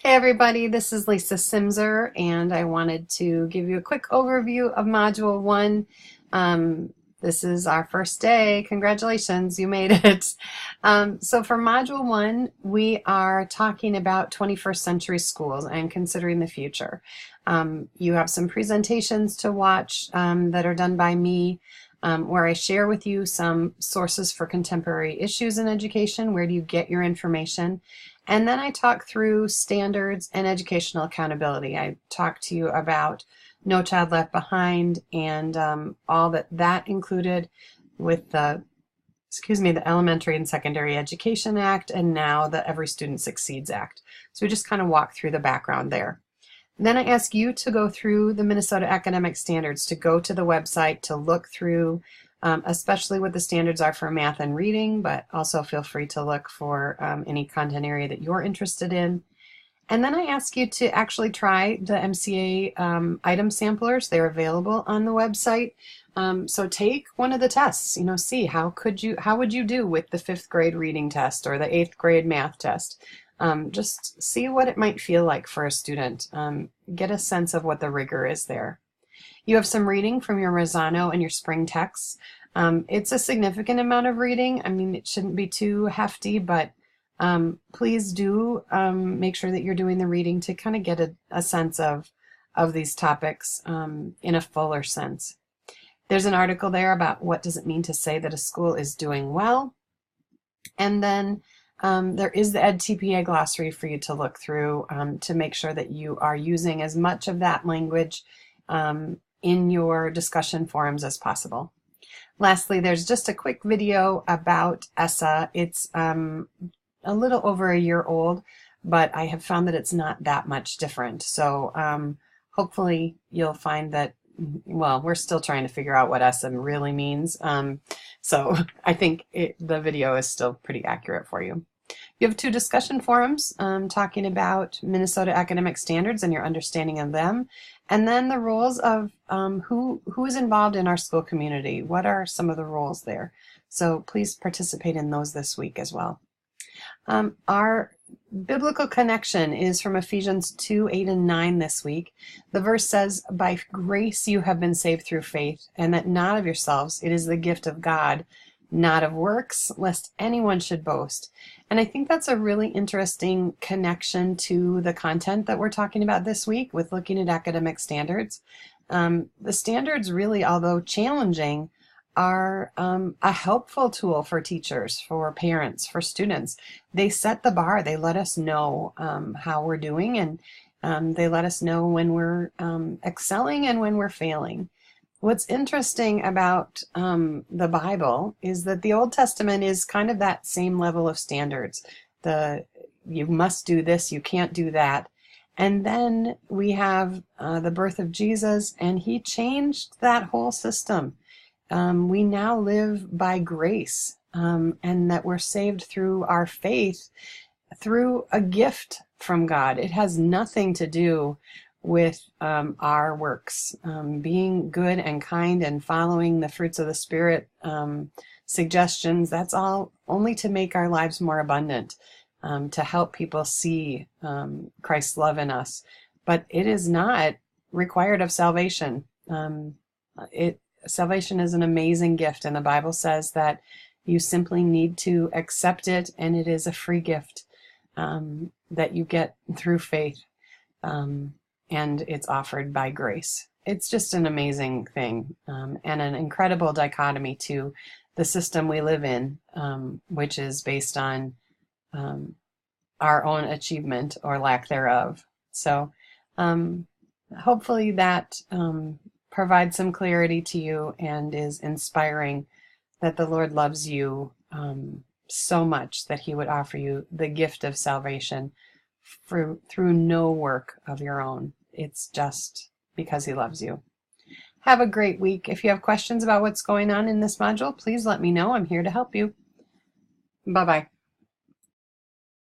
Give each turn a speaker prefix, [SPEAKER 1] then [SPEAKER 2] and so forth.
[SPEAKER 1] Hey everybody, this is Lisa Simser, and I wanted to give you a quick overview of Module 1. This is our first day. Congratulations, you made it. So for Module 1, we are talking about 21st century schools and considering the future. You have some presentations to watch that are done by me, where I share with you some sources for contemporary issues in education. Where do you get your information? And then I talk through standards and educational accountability. I talk to you about No Child Left Behind and all that included with the Elementary and Secondary Education Act, and now the Every Student Succeeds Act. So we just kind of walk through the background there. Then I ask you to go through the Minnesota Academic Standards, to go to the website, to look through especially what the standards are for math and reading, but also feel free to look for any content area that you're interested in. And then I ask you to actually try the MCA item samplers. They're available on the website. So take one of the tests, see how would you do with the 5th grade reading test or the 8th grade math test. Just see what it might feel like for a student. Get a sense of what the rigor is there. You have some reading from your Rosano and your spring texts. It's a significant amount of reading. I mean, it shouldn't be too hefty, but please do make sure that you're doing the reading to kind of get a sense of these topics in a fuller sense. There's an article there about what does it mean to say that a school is doing well. And then there is the EdTPA glossary for you to look through to make sure that you are using as much of that language in your discussion forums as possible. Lastly, there's just a quick video about ESSA. It's a little over a year old, but I have found that it's not that much different. So hopefully you'll find that, well, we're still trying to figure out what ESSA really means. So I think the video is still pretty accurate for you. You have 2 discussion forums talking about Minnesota academic standards and your understanding of them, and then the roles of who is involved in our school community. What are some of the roles there? So please participate in those this week as well. Our biblical connection is from Ephesians 2, 8, and 9 this week. The verse says, "By grace you have been saved through faith, and that not of yourselves, it is the gift of God, not of works, lest anyone should boast." And I think that's a really interesting connection to the content that we're talking about this week with looking at academic standards. The standards really, although challenging, are a helpful tool for teachers, for parents, for students. They set the bar. They let us know how we're doing, and they let us know when we're excelling and when we're failing. What's interesting about the Bible is that the Old Testament is kind of that same level of standards. You must do this, you can't do that. And then we have the birth of Jesus, and he changed that whole system. We now live by grace, and that we're saved through our faith, through a gift from God. It has nothing to do with our works. Being good and kind and following the fruits of the Spirit suggestions, that's all only to make our lives more abundant, to help people see Christ's love in us. But it is not required of salvation. Salvation is an amazing gift, and the Bible says that you simply need to accept it, and it is a free gift that you get through faith. And it's offered by grace. It's just an amazing thing, and an incredible dichotomy to the system we live in, which is based on our own achievement or lack thereof. So hopefully that provides some clarity to you and is inspiring that the Lord loves you so much that he would offer you the gift of salvation through no work of your own. It's just because he loves you. Have a great week. If you have questions about what's going on in this module, please let me know. I'm here to help you. Bye-bye.